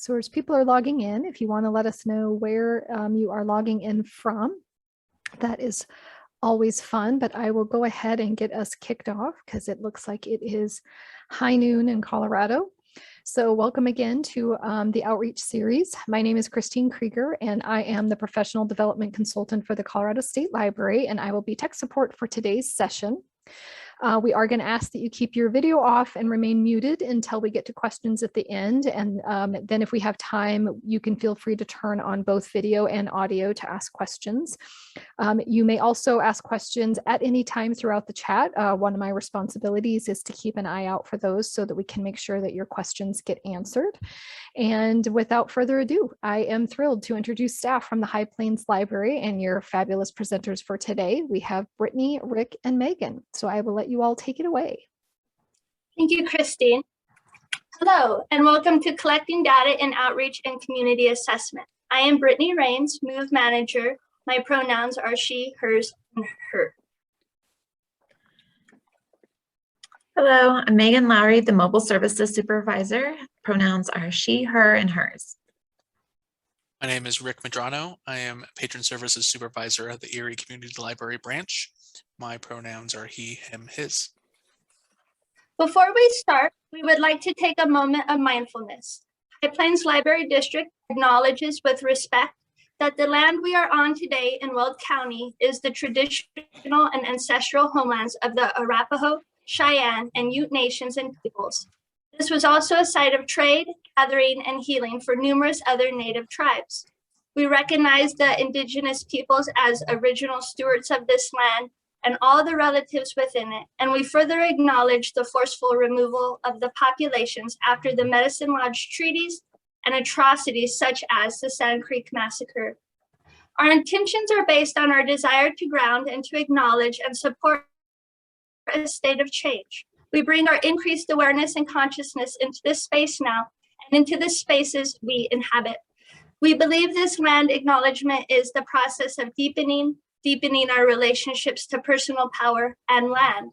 So as people are logging in, if you want to let us know where you are logging in from, that is always fun, but I will go ahead and get us kicked off because it looks like it is high noon in Colorado. So welcome again to the Outreach series. My name is Christine Krieger, and I am the Professional Development Consultant for the Colorado State Library, and I will be tech support for today's session. We are going to ask that you keep your video off and remain muted until we get to questions at the end. And then if we have time, you can feel free to turn on both video and audio to ask questions. You may also ask questions at any time throughout the chat. One of my responsibilities is to keep an eye out for those so that we can make sure that your questions get answered. And without further ado, I am thrilled to introduce staff from the High Plains Library and your fabulous presenters for today. We have Brittany, Rick, and Megan. So I will let you all take it away. Thank you, Christine. Hello, and welcome to Collecting Data in Outreach and Community Assessment. I am Brittany Rains, Move Manager. My pronouns are she, hers, and her. Hello, I'm Megan Lowry, the Mobile Services Supervisor. Pronouns are she, her, and hers. My name is Rick Medrano. I am Patron Services Supervisor at the Erie Community Library Branch. My pronouns are he, him, his. Before we start, we would like to take a moment of mindfulness. High Plains Library District acknowledges with respect that the land we are on today in Weld County is the traditional and ancestral homelands of the Arapaho, Cheyenne, and Ute nations and peoples. This was also a site of trade, gathering, and healing for numerous other Native tribes. We recognize the Indigenous peoples as original stewards of this land and all the relatives within it, and we further acknowledge the forceful removal of the populations after the Medicine Lodge treaties and atrocities such as the Sand Creek Massacre. Our intentions are based on our desire to ground and to acknowledge and support a state of change. We bring our increased awareness and consciousness into this space now and into the spaces we inhabit. We believe this land acknowledgement is the process of deepening our relationships to personal power and land.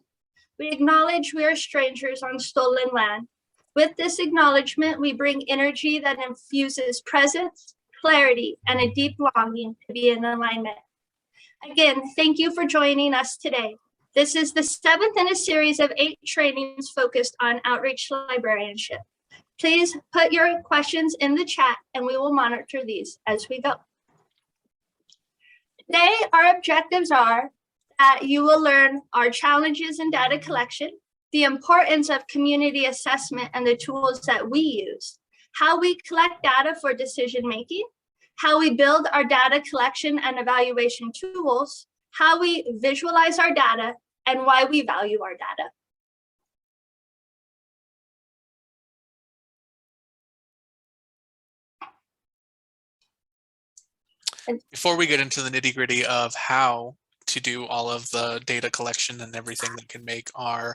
We acknowledge we are strangers on stolen land. With this acknowledgement, we bring energy that infuses presence, clarity, and a deep longing to be in alignment. Again, thank you for joining us today. This is the 7th in a series of 8 trainings focused on outreach librarianship. Please put your questions in the chat and we will monitor these as we go. Today, our objectives are that you will learn our challenges in data collection, the importance of community assessment and the tools that we use, how we collect data for decision making, how we build our data collection and evaluation tools, how we visualize our data, and why we value our data. Before we get into the nitty-gritty of how to do all of the data collection and everything that can make our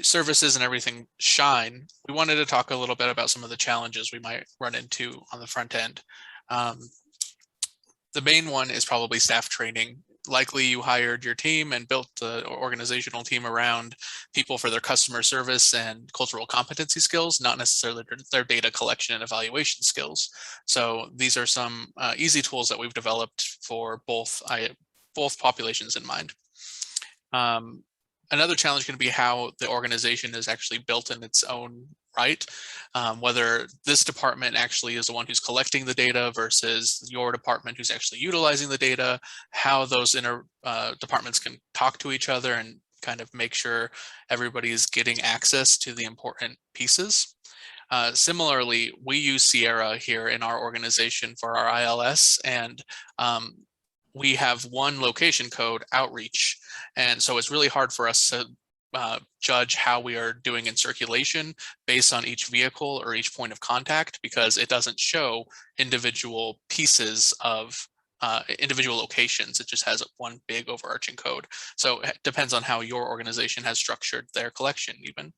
services and everything shine, we wanted to talk a little bit about some of the challenges we might run into on the front end. The main one is probably staff training. Likely you hired your team and built the organizational team around people for their customer service and cultural competency skills, not necessarily their data collection and evaluation skills. So these are some easy tools that we've developed for both populations in mind. Another challenge can be how the organization is actually built in its own right, whether this department actually is the one who's collecting the data versus your department who's actually utilizing the data, how those departments can talk to each other and kind of make sure everybody is getting access to the important pieces. Similarly, we use Sierra here in our organization for our ILS, and we have one location code, outreach, and so it's really hard for us to judge how we are doing in circulation based on each vehicle or each point of contact, because it doesn't show individual pieces of individual locations. It just has one big overarching code. So it depends on how your organization has structured their collection even.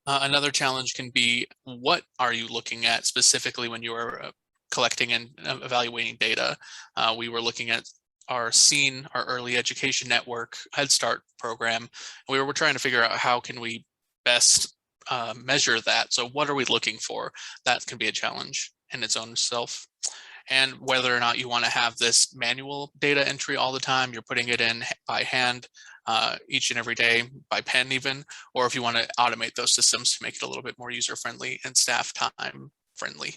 Another challenge can be, what are you looking at specifically when you are collecting and evaluating data? We were looking at our SEEN, our Early Education Network Head Start program. We were trying to figure out how can we best measure that. So what are we looking for? That can be a challenge in its own self. And whether or not you want to have this manual data entry all the time, you're putting it in by hand each and every day, by pen even, or if you want to automate those systems to make it a little bit more user-friendly and staff time friendly.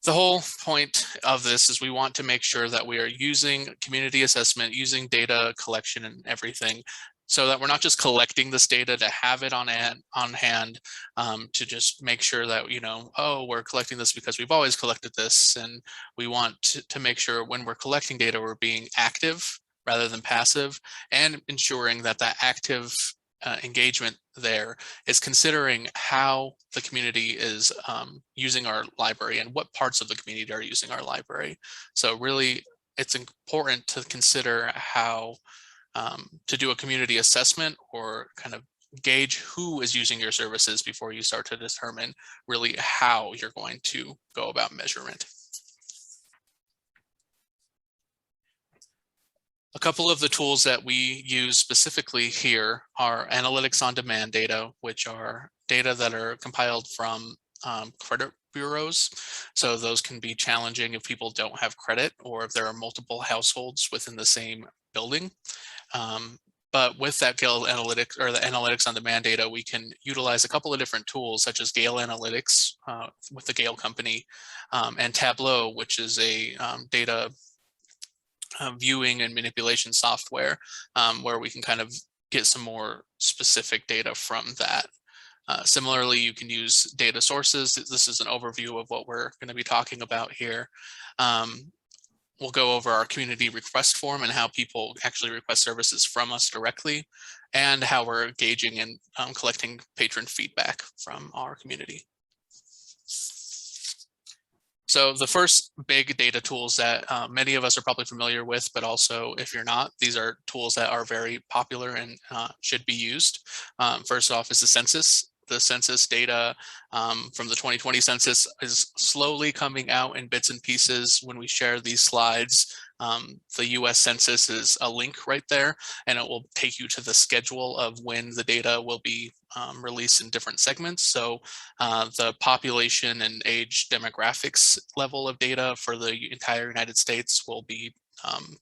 The whole point of this is we want to make sure that we are using community assessment, using data collection and everything, so that we're not just collecting this data to have it on hand, to just make sure that, you know, oh, we're collecting this because we've always collected this. And we want to make sure when we're collecting data, we're being active rather than passive, and ensuring that that active engagement there is considering how the community is using our library and what parts of the community are using our library. So really, it's important to consider how to do a community assessment or kind of gauge who is using your services before you start to determine really how you're going to go about measurement. A couple of the tools that we use specifically here are analytics on demand data, which are data that are compiled from credit bureaus. So those can be challenging if people don't have credit or if there are multiple households within the same building. But with that Gale Analytics, or the analytics on demand data, we can utilize a couple of different tools such as Gale Analytics with the Gale company, and Tableau, which is a data viewing and manipulation software, where we can kind of get some more specific data from that. Similarly, you can use data sources. This is an overview of what we're going to be talking about here. We'll go over our community request form and how people actually request services from us directly, and how we're engaging and collecting patron feedback from our community. So the first big data tools that many of us are probably familiar with, but also if you're not, these are tools that are very popular and should be used. First off is the census. The census data from the 2020 census is slowly coming out in bits and pieces. When we share these slides, the US Census is a link right there, and it will take you to the schedule of when the data will be released in different segments. So the population and age demographics level of data for the entire United States will be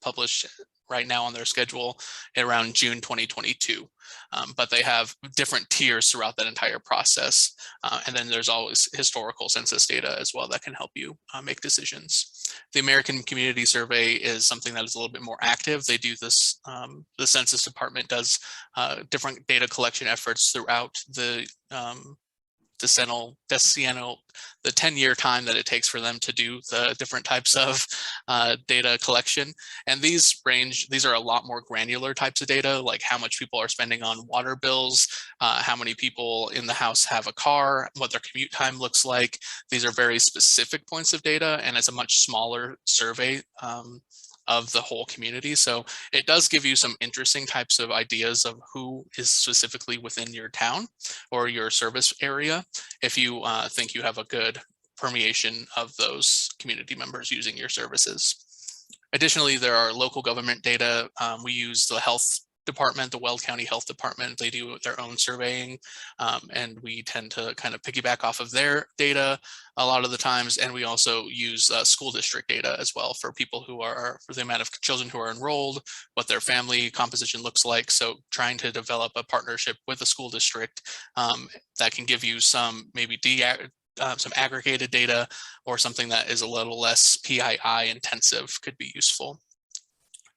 published right now on their schedule around June 2022. But they have different tiers throughout that entire process. And then there's always historical census data as well that can help you make decisions. The American Community Survey is something that is a little bit more active. They do this, the Census Department does different data collection efforts throughout the decennial, the 10-year time that it takes for them to do the different types of data collection. And these are a lot more granular types of data, like how much people are spending on water bills, how many people in the house have a car, what their commute time looks like. These are very specific points of data, and it's a much smaller survey of the whole community. So it does give you some interesting types of ideas of who is specifically within your town or your service area, if you think you have a good permeation of those community members using your services. Additionally, there are local government data. We use the health department, the Weld County Health Department. They do their own surveying, and we tend to kind of piggyback off of their data a lot of the times. And we also use school district data as well for people who are, for the amount of children who are enrolled, what their family composition looks like. So trying to develop a partnership with a school district that can give you some maybe some aggregated data, or something that is a little less PII intensive could be useful.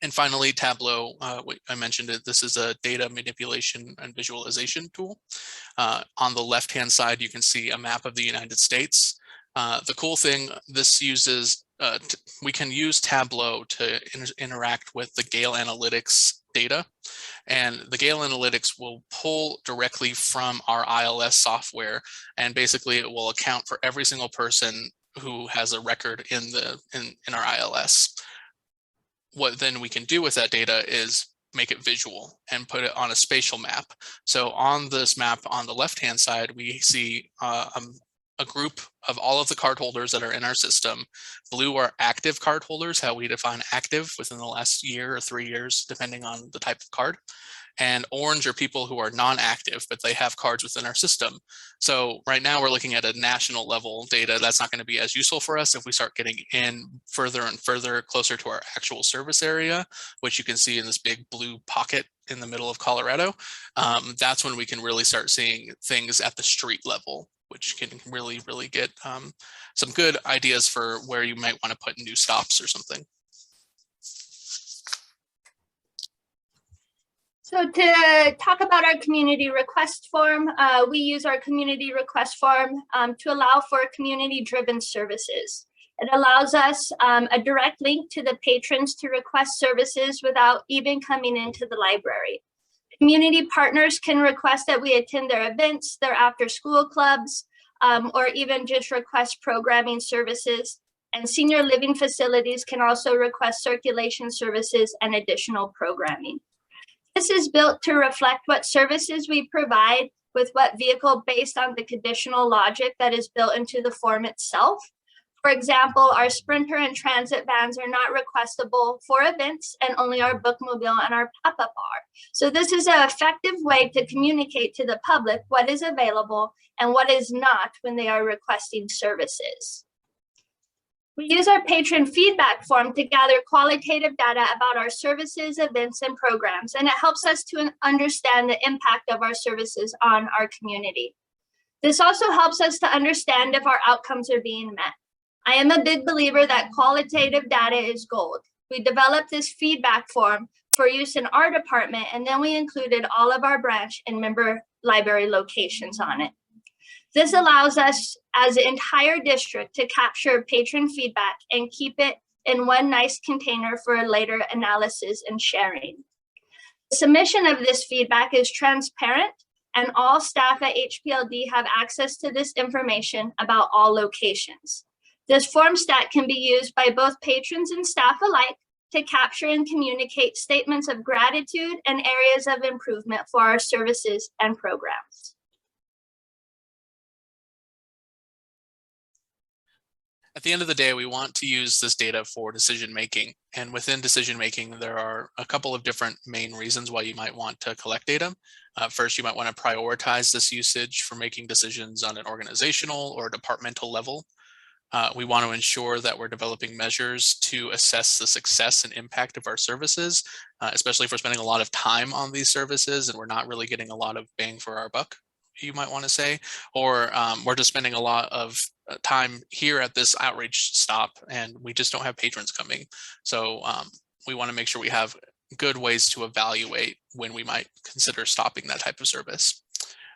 And finally, Tableau, I mentioned it, this is a data manipulation and visualization tool. On the left-hand side, you can see a map of the United States. The cool thing, this uses, we can use Tableau to interact with the Gale Analytics data. And the Gale Analytics will pull directly from our ILS software, and basically it will account for every single person who has a record in our ILS. What then we can do with that data is make it visual and put it on a spatial map. So on this map on the left-hand side, we see a group of all of the card holders that are in our system. Blue are active card holders, how we define active within the last year or 3 years, depending on the type of card. And orange are people who are non-active, but they have cards within our system. So right now we're looking at a national level data. That's not going to be as useful for us if we start getting in further and further closer to our actual service area, which you can see in this big blue pocket in the middle of Colorado. That's when we can really start seeing things at the street level, which can really, really get some good ideas for where you might want to put new stops or something. So to talk about our community request form, we use our community request form to allow for community-driven services. It allows us a direct link to the patrons to request services without even coming into the library. Community partners can request that we attend their events, their after-school clubs, or even just request programming services. And senior living facilities can also request circulation services and additional programming. This is built to reflect what services we provide with what vehicle based on the conditional logic that is built into the form itself. For example, our Sprinter and transit vans are not requestable for events, and only our bookmobile and our pop-up are. So this is an effective way to communicate to the public what is available and what is not when they are requesting services. We use our patron feedback form to gather qualitative data about our services, events, and programs, and it helps us to understand the impact of our services on our community. This also helps us to understand if our outcomes are being met. I am a big believer that qualitative data is gold. We developed this feedback form for use in our department, and then we included all of our branch and member library locations on it. This allows us as an entire district to capture patron feedback and keep it in one nice container for later analysis and sharing. The submission of this feedback is transparent, and all staff at HPLD have access to this information about all locations. This form stat can be used by both patrons and staff alike to capture and communicate statements of gratitude and areas of improvement for our services and programs. At the end of the day, we want to use this data for decision making. And within decision making, there are a couple of different main reasons why you might want to collect data. First, you might want to prioritize this usage for making decisions on an organizational or departmental level. We want to ensure that we're developing measures to assess the success and impact of our services, especially if we're spending a lot of time on these services and we're not really getting a lot of bang for our buck, you might want to say, or we're just spending a lot of time here at this outreach stop and we just don't have patrons coming. So we want to make sure we have good ways to evaluate when we might consider stopping that type of service.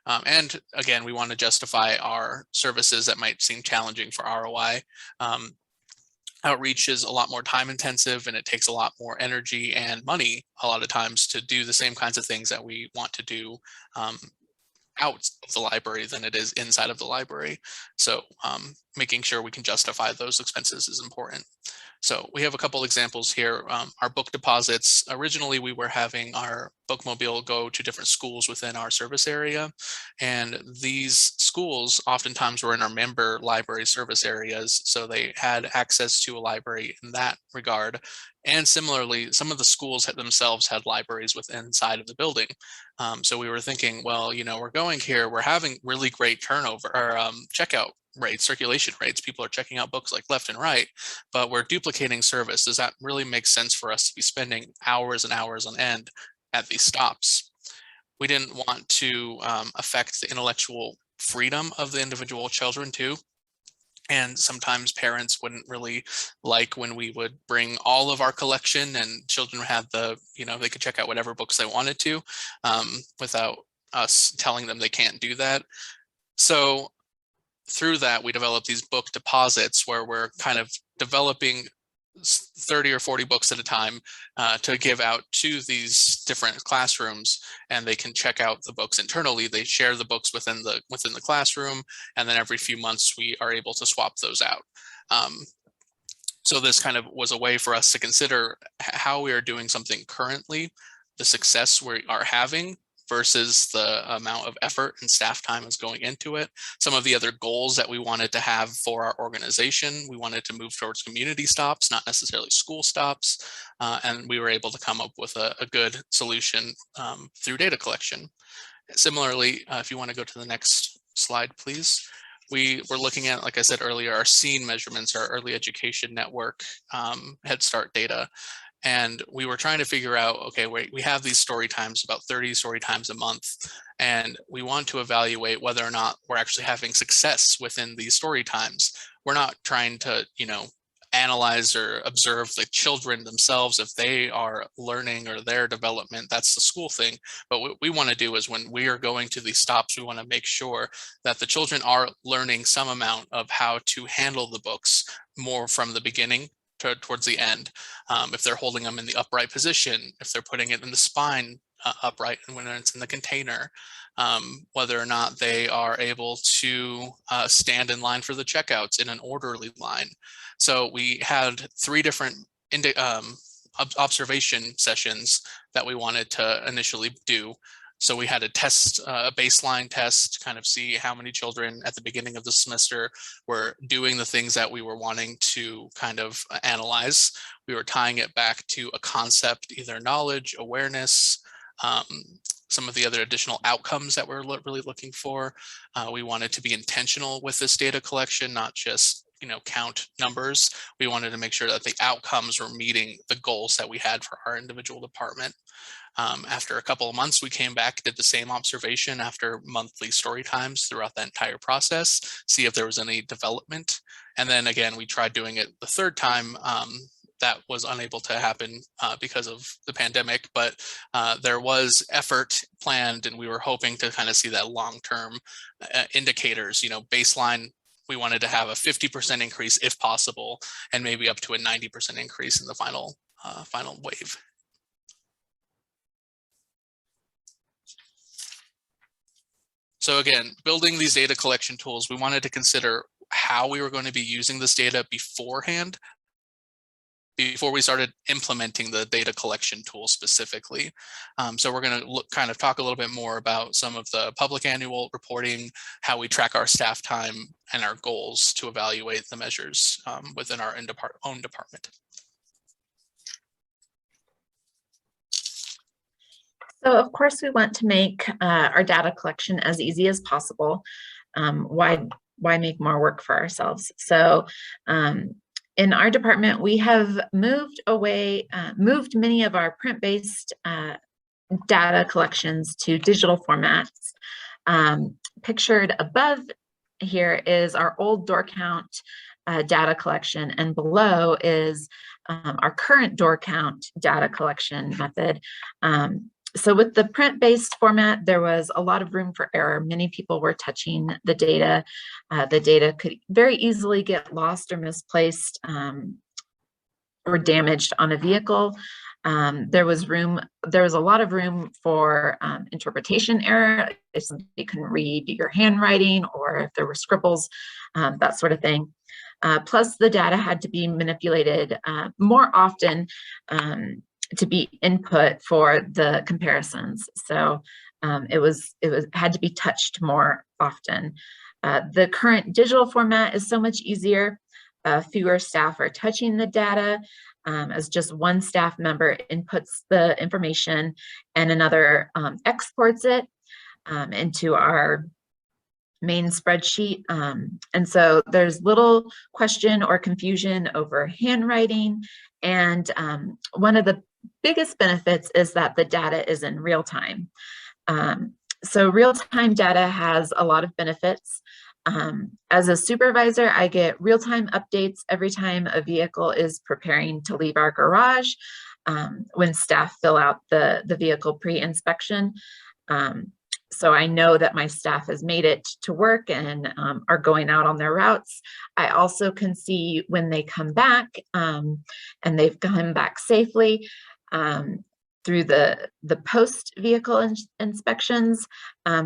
And again, we want to justify our services that might seem challenging for ROI. Outreach is a lot more time intensive and it takes a lot more energy and money a lot of times to do the same kinds of things that we want to do out of the library than it is inside of the library. So making sure we can justify those expenses is important. So we have a couple examples here. Our book deposits, originally we were having our bookmobile go to different schools within our service area. And these schools oftentimes were in our member library service areas. So they had access to a library in that regard. And similarly, some of the schools themselves had libraries within inside of the building. So we were thinking, well, you know, we're going here, we're having really great turnover or checkout rates, circulation rates. People are checking out books like left and right, but we're duplicating service. Does that really make sense for us to be spending hours and hours on end at these stops? We didn't want to affect the intellectual freedom of the individual children too. And sometimes parents wouldn't really like when we would bring all of our collection and children had the, you know, they could check out whatever books they wanted to without us telling them they can't do that. So through that, we developed these book deposits where we're kind of developing 30 or 40 books at a time to give out to these different classrooms, and they can check out the books internally. They share the books within the classroom, and then every few months we are able to swap those out. So this kind of was a way for us to consider how we are doing something currently, the success we are having versus the amount of effort and staff time is going into it. Some of the other goals that we wanted to have for our organization, we wanted to move towards community stops, not necessarily school stops. And we were able to come up with a good solution through data collection. Similarly, if you want to go to the next slide, please. We were looking at, like I said earlier, our SEEN measurements, our early education network Head Start data. And we were trying to figure out, okay, we have these story times, about 30 story times a month, and we want to evaluate whether or not we're actually having success within these story times. We're not trying to, analyze or observe the children themselves if they are learning or their development. That's the school thing. But what we want to do is when we are going to these stops, we want to make sure that the children are learning some amount of how to handle the books more from the beginning towards the end. If they're holding them in the upright position, if they're putting it in the spine upright and when it's in the container, whether or not they are able to stand in line for the checkouts in an orderly line. So we had 3 different observation sessions that we wanted to initially do. So we had a test, a baseline test, kind of see how many children at the beginning of the semester were doing the things that we were wanting to kind of analyze. We were tying it back to a concept, either knowledge, awareness, some of the other additional outcomes that we're really looking for. We wanted to be intentional with this data collection, not just count numbers. We wanted to make sure that the outcomes were meeting the goals that we had for our individual department. After a couple of months, we came back, did the same observation after monthly story times throughout the entire process, see if there was any development. And then again, we tried doing it the 3rd time. That was unable to happen because of the pandemic, but there was effort planned, and we were hoping to kind of see that long-term indicators, baseline. We wanted to have a 50% increase if possible, and maybe up to a 90% increase in the final wave. So again, building these data collection tools, we wanted to consider how we were going to be using this data beforehand, before we started implementing the data collection tool specifically. So we're going to kind of talk a little bit more about some of the public annual reporting, how we track our staff time, and our goals to evaluate the measures within our own department. So of course we want to make our data collection as easy as possible. Why make more work for ourselves? So in our department, we have moved many of our print-based data collections to digital formats. Pictured above here is our old door count data collection, and below is our current door count data collection method. So with the print-based format, there was a lot of room for error. Many people were touching the data. The data could very easily get lost or misplaced or damaged on a vehicle. There was a lot of room for interpretation error. If somebody couldn't read your handwriting, or if there were scribbles, that sort of thing. Plus, the data had to be manipulated more often to be input for the comparisons. So it had to be touched more often. The current digital format is so much easier. Fewer staff are touching the data, as just one staff member inputs the information and another exports it into our main spreadsheet. And so there's little question or confusion over handwriting. And one of the biggest benefits is that the data is in real time. So real-time data has a lot of benefits. As a supervisor, I get real-time updates every time a vehicle is preparing to leave our garage, when staff fill out the vehicle pre-inspection. So I know that my staff has made it to work and are going out on their routes. I also can see when they come back and they've come back safely through the post vehicle inspections.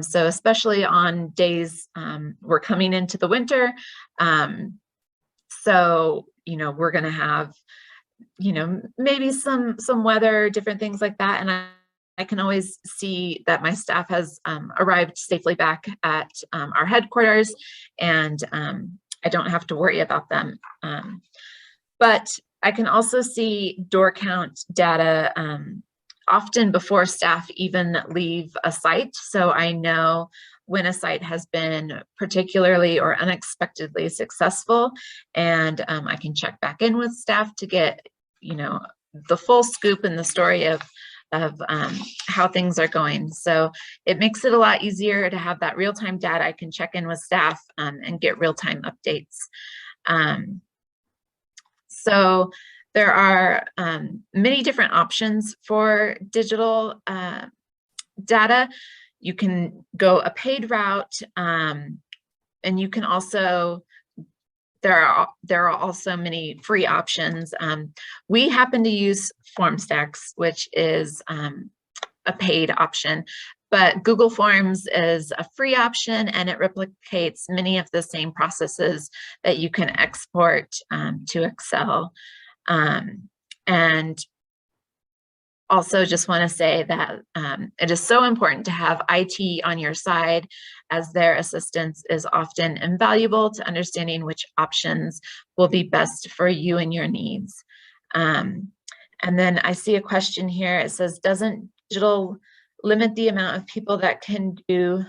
So especially on days we're coming into the winter. So, we're going to have, maybe some weather, different things like that. And I can always see that my staff has arrived safely back at our headquarters, and I don't have to worry about them. But I can also see door count data often before staff even leave a site. So I know when a site has been particularly or unexpectedly successful, and I can check back in with staff to get, you know, the full scoop and the story of how things are going. So it makes it a lot easier to have that real-time data. I can check in with staff and get real-time updates. So there are many different options for digital data. You can go a paid route, and you can also, there are also many free options. We happen to use FormStacks, which is a paid option, but Google Forms is a free option, and it replicates many of the same processes that you can export to Excel. And also just want to say that it is so important to have IT on your side, as their assistance is often invaluable to understanding which options will be best for you and your needs. And then I see a question here. It says, doesn't digital limit the amount of people that can do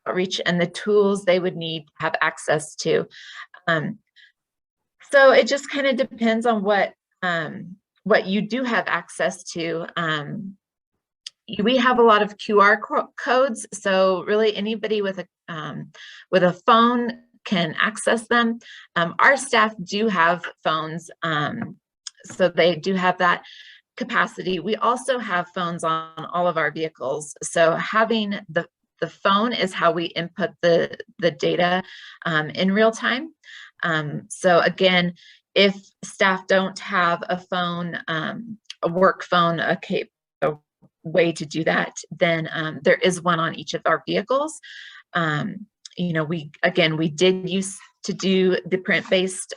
outreach and the tools they would need to have access to? So it just kind of depends on what you do have access to. We have a lot of QR codes, so really anybody with a phone can access them. Our staff do have phones, so they do have that capacity. We also have phones on all of our vehicles, so having the phone is how we input the data in real time. So again, if staff don't have a phone, a work phone, a way to do that, then there is one on each of our vehicles. You know, we did used to do the print-based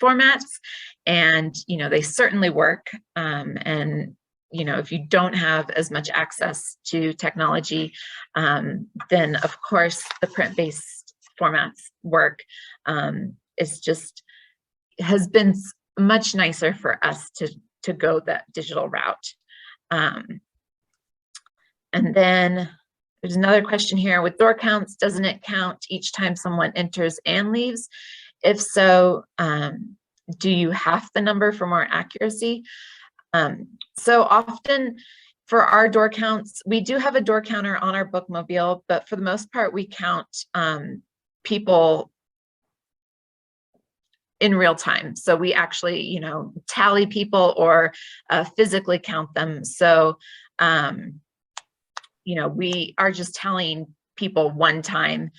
formats, and you know, they certainly work. And you know, if you don't have as much access to technology, then of course the print-based formats work. It's just has been much nicer for us to go that digital route. And then there's another question here with door counts. Doesn't it count each time someone enters and leaves? If so, do you half the number for more accuracy? So often for our door counts, we do have a door counter on our bookmobile, but for the most part, we count people in real time. So we actually, you know, tally people or physically count them. So, you know, we are just tallying people one time.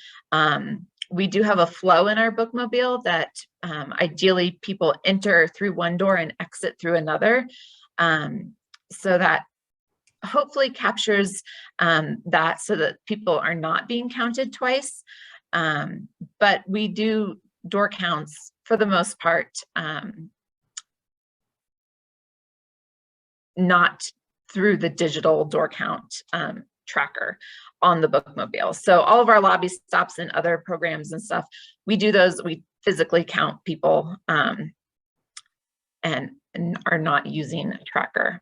We do have a flow in our bookmobile that ideally people enter through one door and exit through another. So that hopefully captures that, so that people are not being counted twice. But we do door counts for the most part, not through the digital door count tracker on the bookmobile. So all of our lobby stops and other programs and stuff, we do those, we physically count people and are not using a tracker.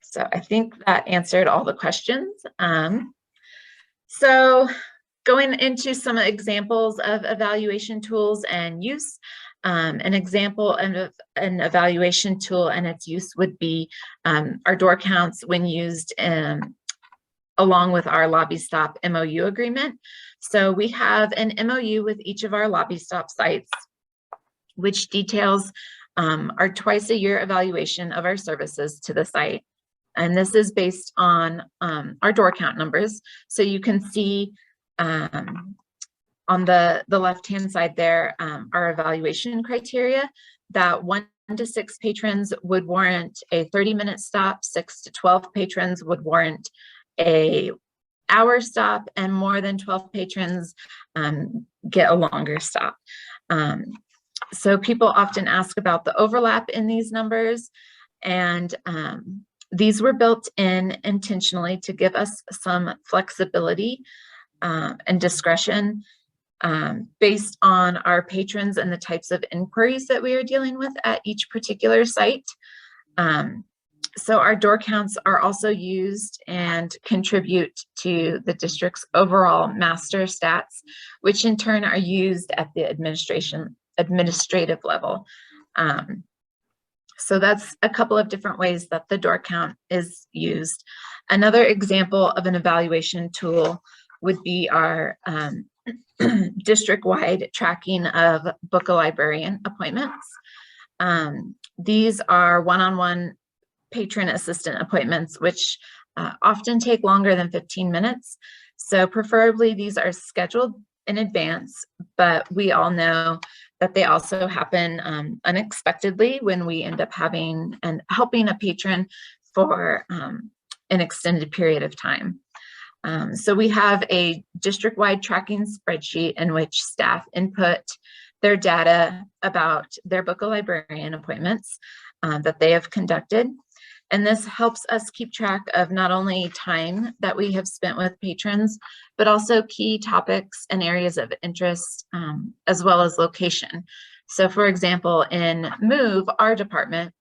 So I think that answered all the questions. So going into some examples of evaluation tools and use, an example of an evaluation tool and its use would be our door counts when used along with our lobby stop MOU agreement. So we have an MOU with each of our lobby stop sites, which details our twice a year evaluation of our services to the site. And this is based on our door count numbers. So you can see on the left-hand side there, our evaluation criteria, that 1 to 6 patrons would warrant a 30-minute stop, 6 to 12 patrons would warrant a hour stop, and more than 12 patrons get a longer stop. So people often ask about the overlap in these numbers, and these were built in intentionally to give us some flexibility and discretion based on our patrons and the types of inquiries that we are dealing with at each particular site. So our door counts are also used and contribute to the district's overall master stats, which in turn are used at the administrative level. So that's a couple of different ways that the door count is used. Another example of an evaluation tool would be our district-wide tracking of book-a-librarian appointments. These are one-on-one patron assistant appointments, which often take longer than 15 minutes. So preferably these are scheduled in advance, but we all know that they also happen unexpectedly when we end up having and helping a patron for an extended period of time. So we have a district-wide tracking spreadsheet in which staff input their data about their book-a-librarian appointments that they have conducted. And this helps us keep track of not only time that we have spent with patrons, but also key topics and areas of interest, as well as location. So for example, in MOVE, our department,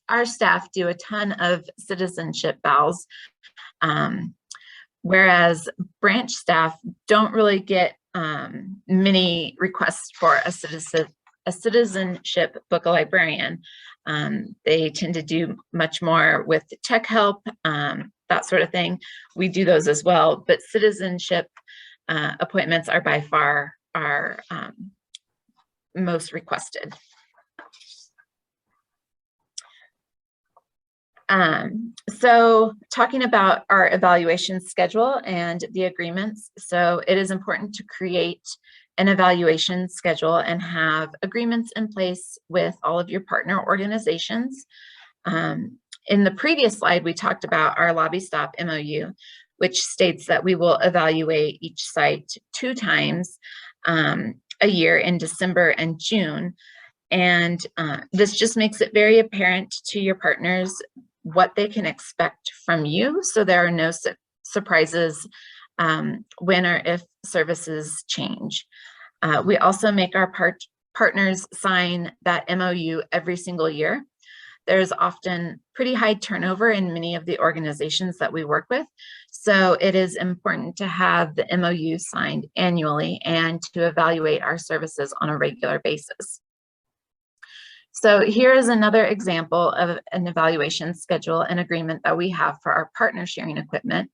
our staff do a ton of citizenship vals, whereas branch staff don't really get many requests for a citizenship book-a-librarian. They tend to do much more with tech help, that sort of thing. We do those as well, but citizenship appointments are by far our most requested. So talking about our evaluation schedule and the agreements. So it is important to create an evaluation schedule and have agreements in place with all of your partner organizations. In the previous slide, we talked about our Lobby Stop MOU, which states that we will evaluate each site 2 times a year in December and June. And this just makes it very apparent to your partners what they can expect from you, so there are no surprises when or if services change. We also make our partners sign that MOU every single year. There's often pretty high turnover in many of the organizations that we work with, so it is important to have the MOU signed annually and to evaluate our services on a regular basis. So here is another example of an evaluation schedule and agreement that we have for our partner sharing equipment.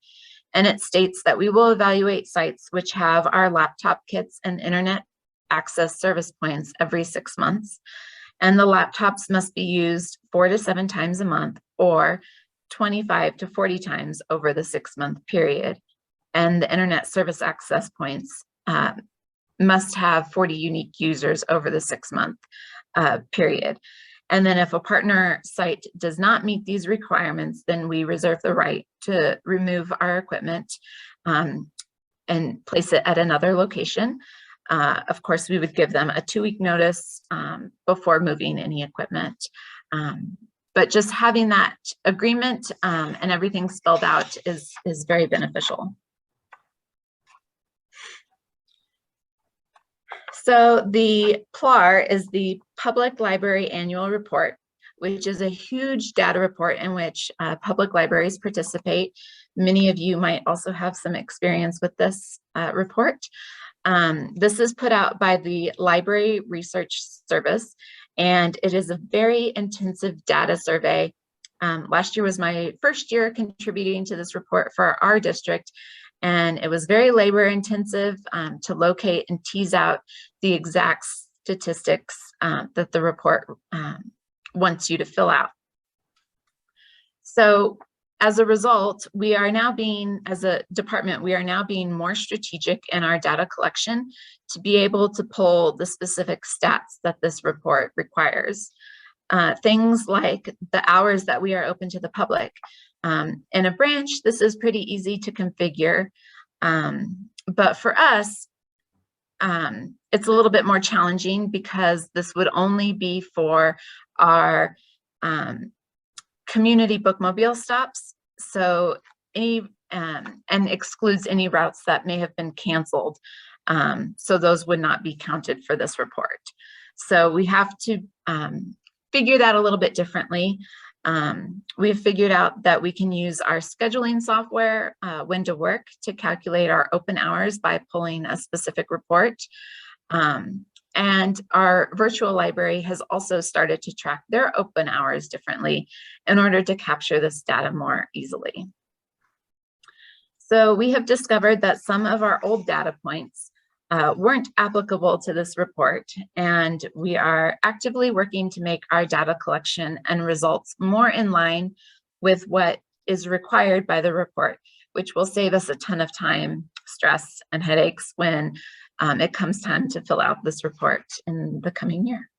And it states that we will evaluate sites which have our laptop kits and internet access service points every 6 months. And the laptops must be used 4 to 7 times a month or 25 to 40 times over the 6-month period. And the internet service access points must have 40 unique users over the 6-month period. And then if a partner site does not meet these requirements, then we reserve the right to remove our equipment and place it at another location. Of course, we would give them a 2-week notice before moving any equipment. But just having that agreement and everything spelled out is very beneficial. So the PLAR is the Public Library Annual Report, which is a huge data report in which public libraries participate. Many of you might also have some experience with this report. This is put out by the Library Research Service, and it is a very intensive data survey. Last year was my first year contributing to this report for our district, and it was very labor intensive to locate and tease out the exact statistics that the report wants you to fill out. So as a result, we are now being, as a department, we are now being more strategic in our data collection to be able to pull the specific stats that this report requires. Things like the hours that we are open to the public. In a branch, this is pretty easy to configure, but for us, it's a little bit more challenging because this would only be for our community bookmobile stops. So any and excludes any routes that may have been canceled. So those would not be counted for this report. So we have to figure that a little bit differently. We have figured out that we can use our scheduling software, When2Work, to calculate our open hours by pulling a specific report. And our virtual library has also started to track their open hours differently in order to capture this data more easily. So we have discovered that some of our old data points weren't applicable to this report, and we are actively working to make our data collection and results more in line with what is required by the report, which will save us a ton of time, stress, and headaches when it comes time to fill out this report in the coming year.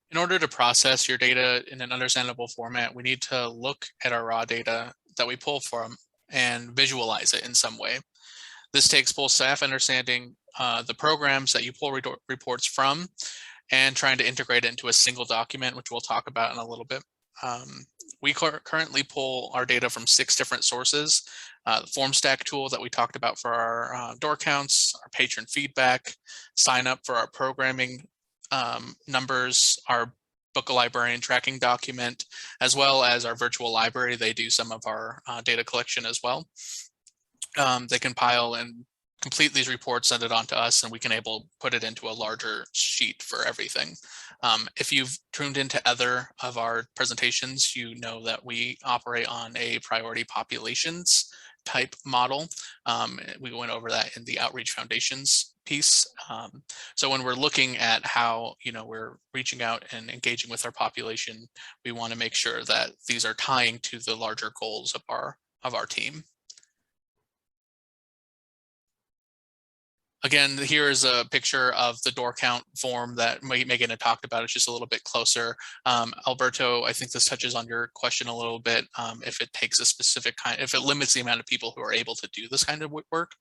In order to process your data in an understandable format, we need to look at our raw data that we pull from and visualize it in some way. This takes both staff understanding the programs that you pull reports from and trying to integrate it into a single document, which we'll talk about in a little bit. We currently pull our data from 6 different sources. The FormStack tool that we talked about for our door counts, our patron feedback, sign up for our programming numbers, our Book a Librarian tracking document, as well as our virtual library. They do some of our data collection as well. They compile and complete these reports, send it on to us, and we can put it into a larger sheet for everything. If you've tuned into other of our presentations, you know that we operate on a priority populations type model. We went over that in the Outreach Foundations piece. So when we're looking at how we're reaching out and engaging with our population, we want to make sure that these are tying to the larger goals of our team. Again, here is a picture of the door count form that Megan had talked about. It's just a little bit closer. Alberto, I think this touches on your question a little bit. If it takes a specific if it limits the amount of people who are able to do this kind of work,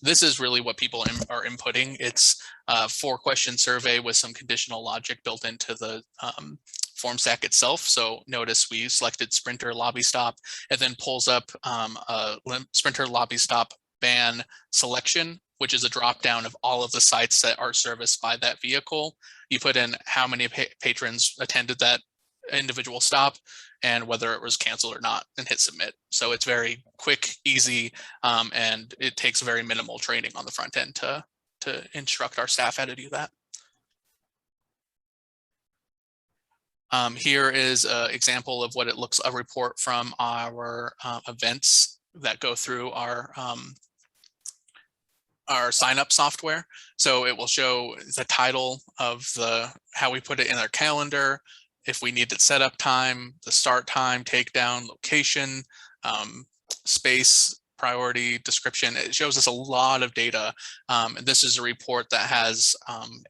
this is really what people are inputting. It's a 4-question survey with some conditional logic built into the FormStack itself. So notice we selected Sprinter Lobby Stop. It then pulls up a Sprinter Lobby Stop ban selection, which is a drop down of all of the sites that are serviced by that vehicle. You put in how many patrons attended that individual stop and whether it was canceled or not, and hit submit. So it's very quick, easy, and it takes very minimal training on the front end to instruct our staff how to do that. Here is an example of what it looks, a report from our events that go through our sign-up software. So it will show the title of how we put it in our calendar, if we needed setup time, the start time, takedown, location, space, priority, description. It shows us a lot of data. And this is a report that has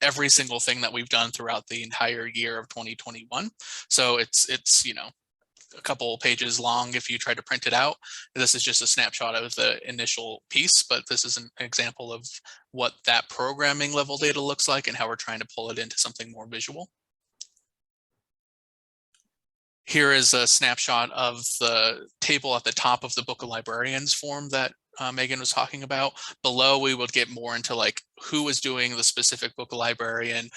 every single thing that we've done throughout the entire year of 2021. So it's a couple pages long if you try to print it out. This is just a snapshot of the initial piece, but this is an example of what that programming level data looks like and how we're trying to pull it into something more visual. Here is a snapshot of the table at the top of the Book of Librarians form that Megan was talking about. Below, we would get more into like who was doing the specific Book of Librarian,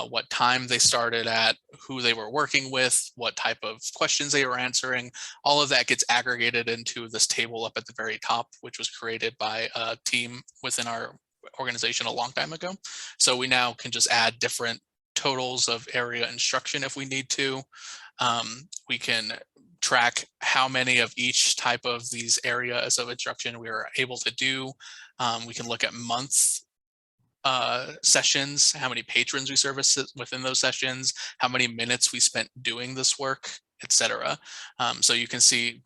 what time they started at, who they were working with, what type of questions they were answering. All of that gets aggregated into this table up at the very top, which was created by a team within our organization a long time ago. So we now can just add different totals of area instruction if we need to. We can track how many of each type of these areas of instruction we are able to do. We can look at month sessions, how many patrons we service within those sessions, how many minutes we spent doing this work, etc. So you can see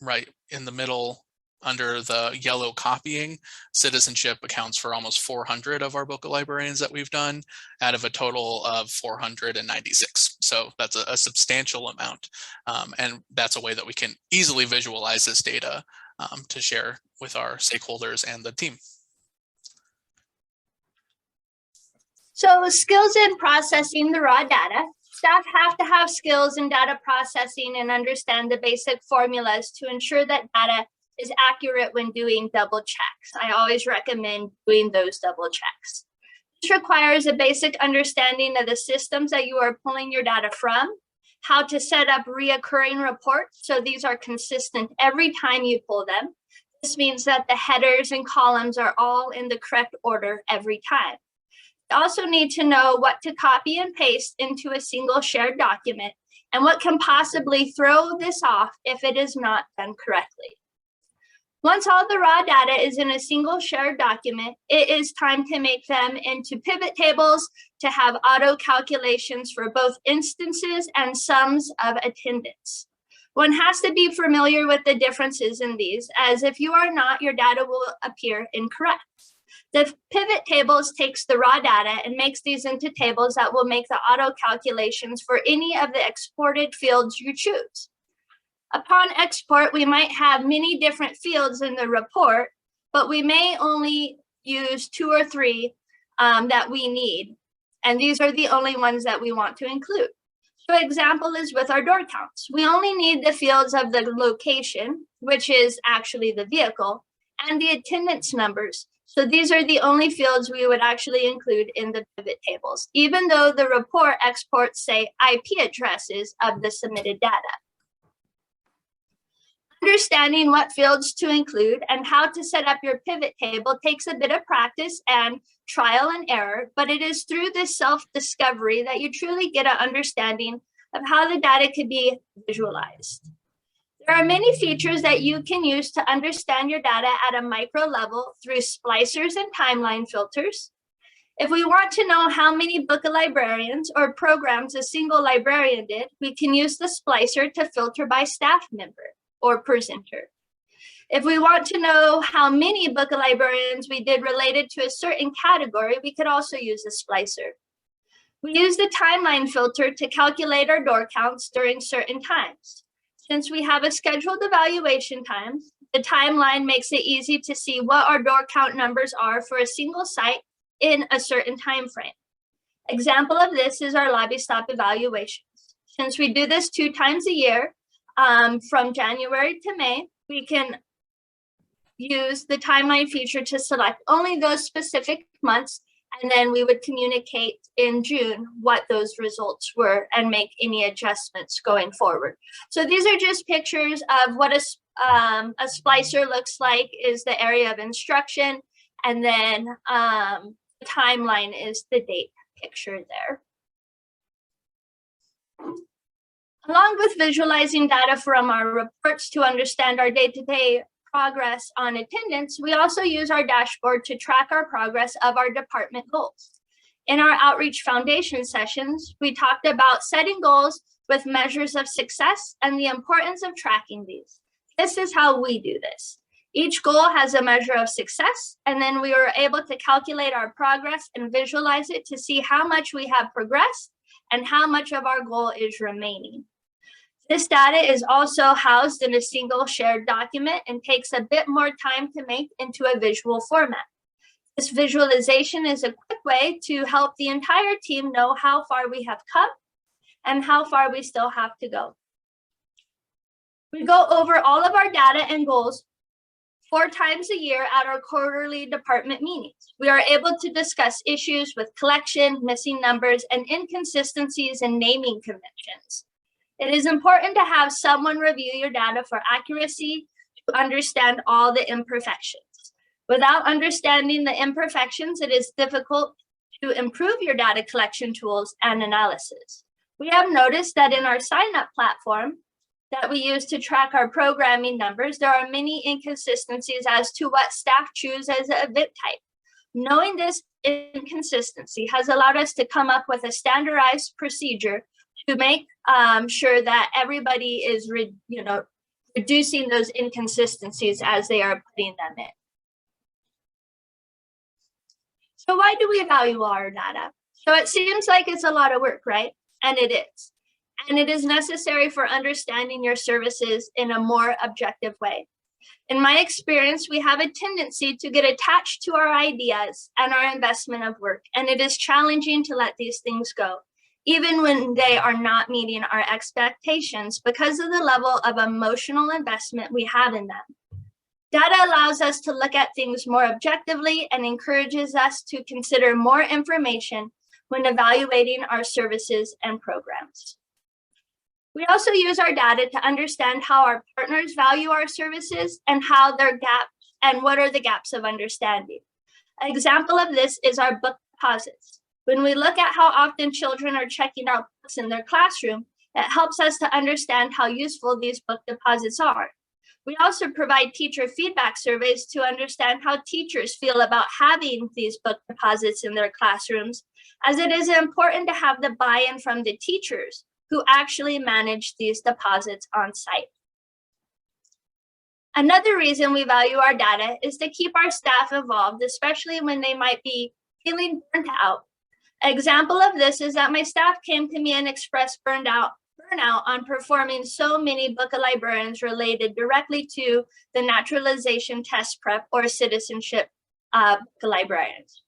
right in the middle under the yellow copying, citizenship accounts for almost 400 of our Book of Librarians that we've done out of a total of 496. So that's a substantial amount. And that's a way that we can easily visualize this data to share with our stakeholders and the team. So skills in processing the raw data. Staff have to have skills in data processing and understand the basic formulas to ensure that data is accurate when doing double checks. I always recommend doing those double checks. This requires a basic understanding of the systems that you are pulling your data from, how to set up reoccurring reports so these are consistent every time you pull them. This means that the headers and columns are all in the correct order every time. You also need to know what to copy and paste into a single shared document and what can possibly throw this off if it is not done correctly. Once all the raw data is in a single shared document, it is time to make them into pivot tables to have auto calculations for both instances and sums of attendance. One has to be familiar with the differences in these, as if you are not, your data will appear incorrect. The pivot tables takes the raw data and makes these into tables that will make the auto calculations for any of the exported fields you choose. Upon export, we might have many different fields in the report, but we may only use 2 or 3 that we need. And these are the only ones that we want to include. So example is with our door counts. We only need the fields of the location, which is actually the vehicle, and the attendance numbers. So these are the only fields we would actually include in the pivot tables, even though the report exports say IP addresses of the submitted data. Understanding what fields to include and how to set up your pivot table takes a bit of practice and trial and error, but it is through this self-discovery that you truly get an understanding of how the data could be visualized. There are many features that you can use to understand your data at a micro level through splicers and timeline filters. If we want to know how many book of librarians or programs a single librarian did, we can use the splicer to filter by staff member or presenter. If we want to know how many book of librarians we did related to a certain category, we could also use a splicer. We use the timeline filter to calculate our door counts during certain times. Since we have a scheduled evaluation time, the timeline makes it easy to see what our door count numbers are for a single site in a certain time frame. Example of this is our lobby stop evaluations. Since we do this 2 times a year, from January to May, we can use the timeline feature to select only those specific months, and then we would communicate in June what those results were and make any adjustments going forward. So these are just pictures of what a splicer looks like, is the area of instruction, and then the timeline is the date picture there. Along with visualizing data from our reports to understand our day-to-day progress on attendance, we also use our dashboard to track our progress of our department goals. In our Outreach Foundation sessions, we talked about setting goals with measures of success and the importance of tracking these. This is how we do this. Each goal has a measure of success, and then we were able to calculate our progress and visualize it to see how much we have progressed and how much of our goal is remaining. This data is also housed in a single shared document and takes a bit more time to make into a visual format. This visualization is a quick way to help the entire team know how far we have come and how far we still have to go. We go over all of our data and goals 4 times a year at our quarterly department meetings. We are able to discuss issues with collection, missing numbers, and inconsistencies in naming conventions. It is important to have someone review your data for accuracy to understand all the imperfections. Without understanding the imperfections, it is difficult to improve your data collection tools and analysis. We have noticed that in our sign-up platform that we use to track our programming numbers, there are many inconsistencies as to what staff choose as an event type. Knowing this inconsistency has allowed us to come up with a standardized procedure to make sure that everybody is reducing those inconsistencies as they are putting them in. So why do we evaluate our data? So it seems like it's a lot of work, right? And it is. And it is necessary for understanding your services in a more objective way. In my experience, we have a tendency to get attached to our ideas and our investment of work, and it is challenging to let these things go, even when they are not meeting our expectations because of the level of emotional investment we have in them. Data allows us to look at things more objectively and encourages us to consider more information when evaluating our services and programs. We also use our data to understand how our partners value our services and how their gaps and what are the gaps of understanding. An example of this is our book deposits. When we look at how often children are checking out books in their classroom, it helps us to understand how useful these book deposits are. We also provide teacher feedback surveys to understand how teachers feel about having these book deposits in their classrooms, as it is important to have the buy-in from the teachers who actually manage these deposits on site. Another reason we value our data is to keep our staff involved, especially when they might be feeling burnt out. An example of this is that my staff came to me and expressed burnout on performing so many book librarians related directly to the naturalization test prep or citizenship librarians.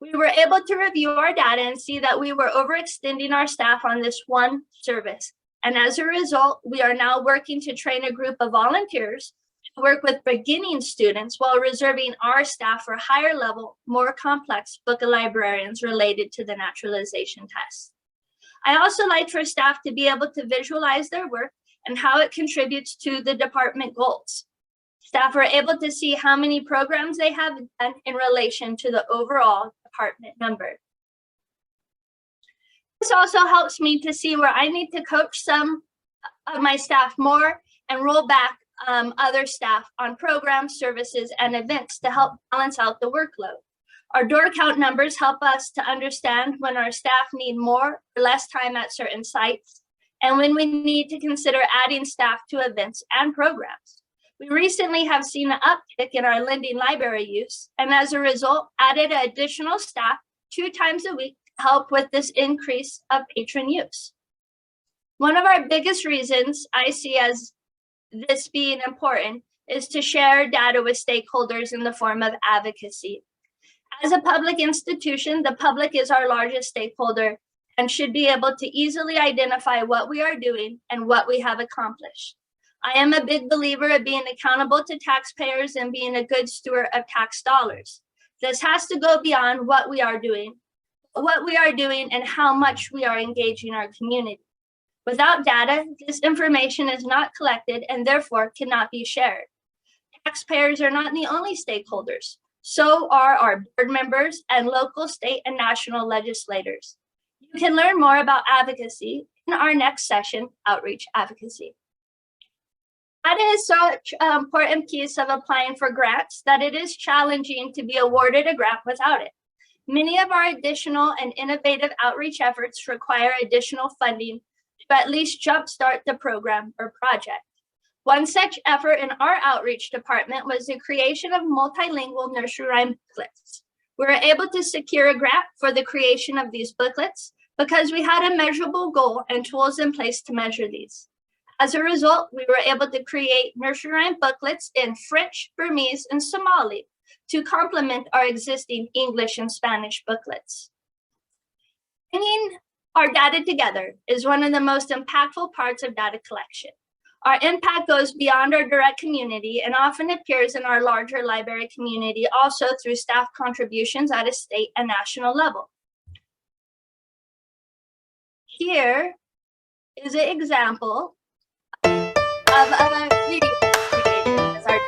We were able to review our data and see that we were overextending our staff on this one service. And as a result, we are now working to train a group of volunteers to work with beginning students while reserving our staff for higher level, more complex book librarians related to the naturalization test. I also like for staff to be able to visualize their work and how it contributes to the department goals. Staff are able to see how many programs they have done in relation to the overall department number. This also helps me to see where I need to coach some of my staff more and roll back other staff on programs, services, and events to help balance out the workload. Our door count numbers help us to understand when our staff need more or less time at certain sites, and when we need to consider adding staff to events and programs. We recently have seen an uptick in our lending library use, and as a result, added additional staff 2 times a week to help with this increase of patron use. One of our biggest reasons I see as this being important is to share data with stakeholders in the form of advocacy. As a public institution, the public is our largest stakeholder and should be able to easily identify what we are doing and what we have accomplished. I am a big believer of being accountable to taxpayers and being a good steward of tax dollars. This has to go beyond what we are doing and how much we are engaging our community. Without data, this information is not collected and therefore cannot be shared. Taxpayers are not the only stakeholders. So are our board members and local, state, and national legislators. You can learn more about advocacy in our next session, Outreach Advocacy. Data is such an important piece of applying for grants that it is challenging to be awarded a grant without it. Many of our additional and innovative outreach efforts require additional funding to at least jumpstart the program or project. One such effort in our outreach department was the creation of multilingual nursery rhyme booklets. We were able to secure a grant for the creation of these booklets because we had a measurable goal and tools in place to measure these. As a result, we were able to create nursery rhyme booklets in French, Burmese, and Somali to complement our existing English and Spanish booklets. Bringing our data together is one of the most impactful parts of data collection. Our impact goes beyond our direct community and often appears in our larger library community, also through staff contributions at a state and national level. Here is an example of a video created as our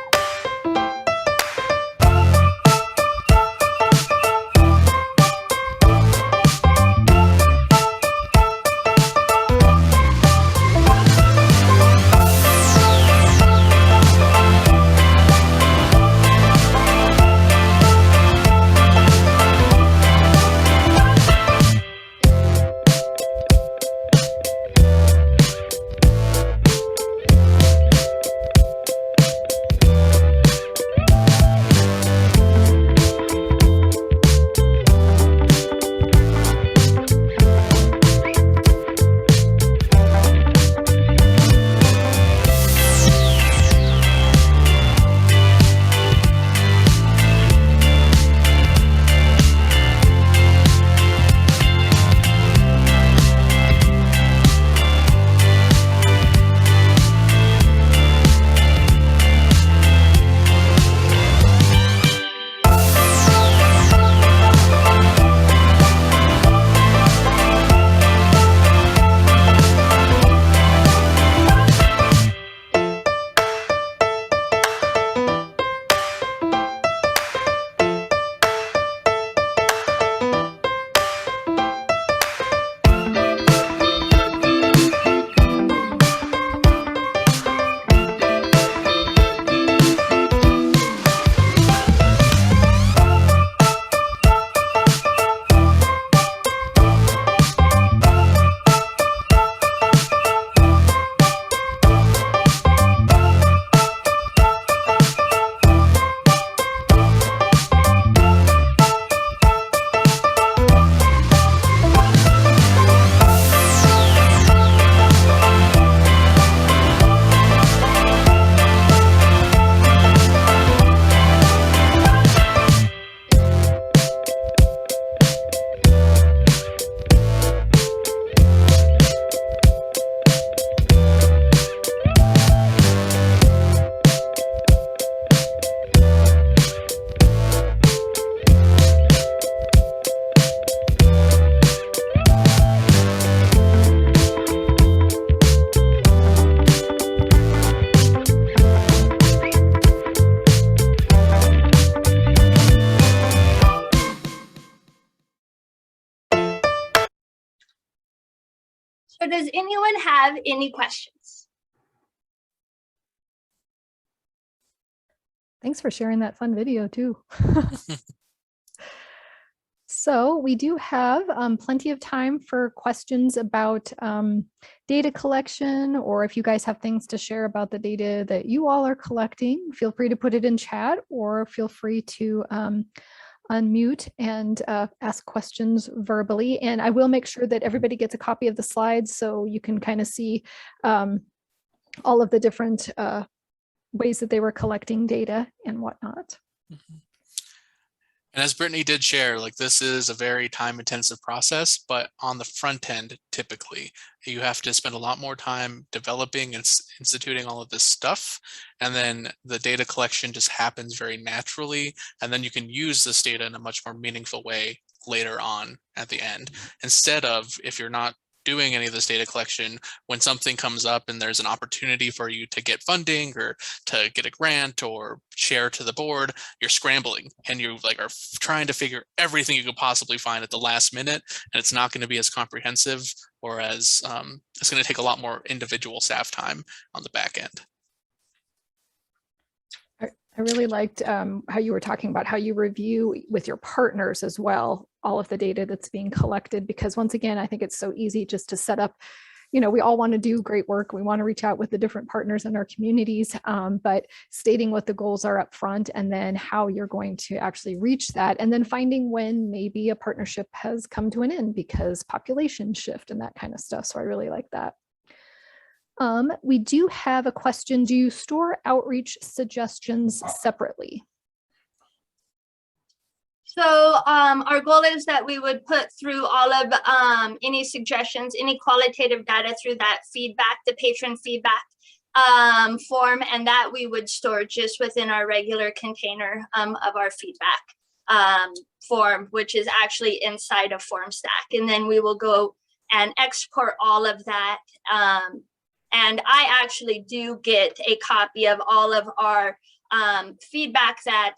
So does anyone have any questions? Thanks for sharing that fun video too. So we do have plenty of time for questions about data collection, or if you guys have things to share about the data that you all are collecting, feel free to put it in chat, or feel free to unmute and ask questions verbally. And I will make sure that everybody gets a copy of the slides so you can kind of see all of the different ways that they were collecting data and whatnot. Mhm. And as Brittany did share, like this is a very time intensive process, but on the front end, typically you have to spend a lot more time developing and instituting all of this stuff. And then the data collection just happens very naturally. And then you can use this data in a much more meaningful way later on at the end, instead of, if you're not doing any of this data collection, when something comes up and there's an opportunity for you to get funding or to get a grant or share to the board, you're scrambling and you like are trying to figure everything you could possibly find at the last minute, and it's not going to be as comprehensive, or as it's going to take a lot more individual staff time on the back end. I really liked how you were talking about how you review with your partners as well, all of the data that's being collected, because once again, I think it's so easy just to set up, you know, we all want to do great work. We want to reach out with the different partners in our communities, but stating what the goals are up front and then how you're going to actually reach that, and then finding when maybe a partnership has come to an end because population shift and that kind of stuff. So I really like that. We do have a question. Do you store outreach suggestions separately? So our goal is that we would put through all of any suggestions, any qualitative data through that feedback, the patron feedback form, and that we would store just within our regular container of our feedback form, which is actually inside of FormStack. And then we will go and export all of that. And I actually do get a copy of all of our feedback that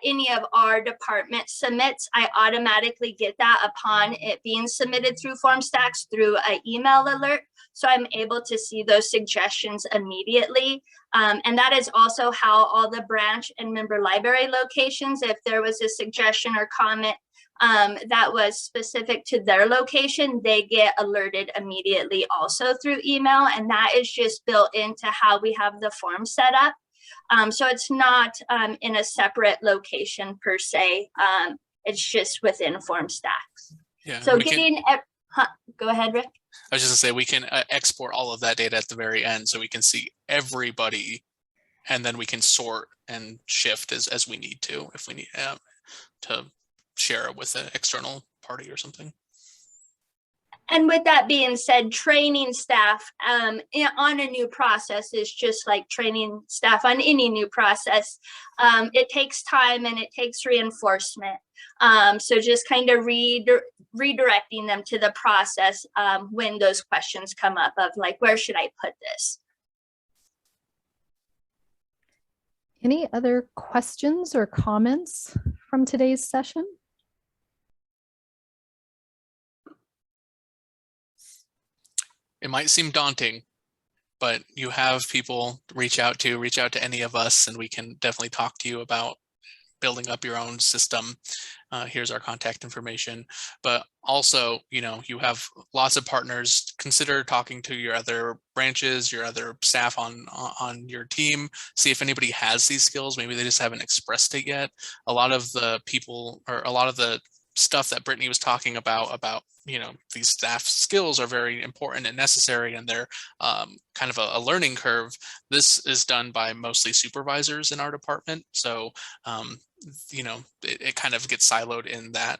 any of our department submits. I automatically get that upon it being submitted through FormStacks through an email alert. So I'm able to see those suggestions immediately. And that is also how all the branch and member library locations, if there was a suggestion or comment that was specific to their location, they get alerted immediately also through email. And that is just built into how we have the form set up. So it's not in a separate location per se. It's just within FormStacks. Yeah. So go ahead, Rick. I was just gonna say, we can export all of that data at the very end so we can see everybody, and then we can sort and shift as we need to, if we need to share it with an external party or something. And with that being said, training staff on a new process is just like training staff on any new process. It takes time and it takes reinforcement. So just kind of redirecting them to the process when those questions come up of like, where should I put this? Any other questions or comments from today's session? It might seem daunting, but you have people reach out to any of us, and we can definitely talk to you about building up your own system. Here's our contact information. But also, you know, you have lots of partners. Consider talking to your other branches, your other staff on your team. See if anybody has these skills. Maybe they just haven't expressed it yet. A lot of the people, or a lot of the stuff that Brittany was talking about, you know, these staff skills are very important and necessary, and they're kind of a learning curve. This is done by mostly supervisors in our department. So, you know, it kind of gets siloed in that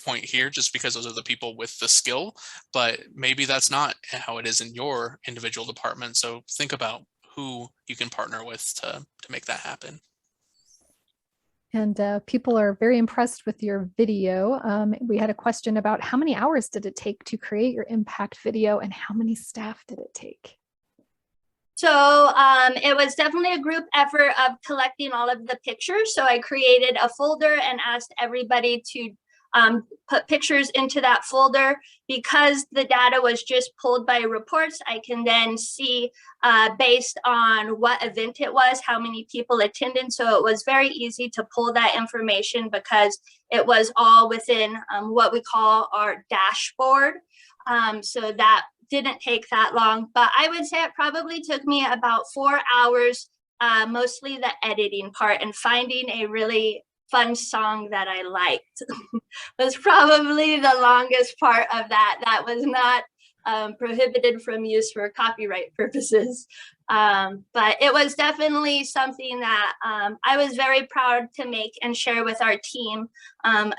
point here, just because those are the people with the skill, but maybe that's not how it is in your individual department. So think about who you can partner with to make that happen. And people are very impressed with your video. We had a question about how many hours did it take to create your impact video, and how many staff did it take? So it was definitely a group effort of collecting all of the pictures. So I created a folder and asked everybody to put pictures into that folder. Because the data was just pulled by reports, I can then see based on what event it was, how many people attended. So it was very easy to pull that information because it was all within what we call our dashboard. So that didn't take that long, but I would say it probably took me about 4 hours, mostly the editing part and finding a really fun song that I liked was probably the longest part of that. That was not prohibited from use for copyright purposes. But it was definitely something that I was very proud to make and share with our team,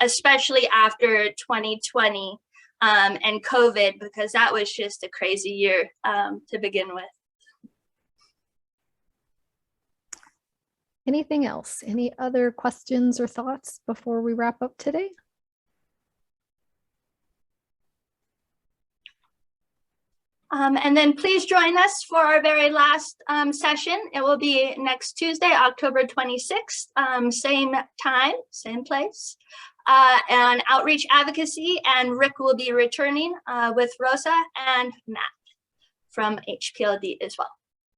especially after 2020 and COVID, because that was just a crazy year to begin with. Anything else? Any other questions or thoughts before we wrap up today? And then please join us for our very last session. It will be next Tuesday, October 26th, same time, same place, and outreach advocacy. And Rick will be returning with Rosa and Matt from HPLD as well.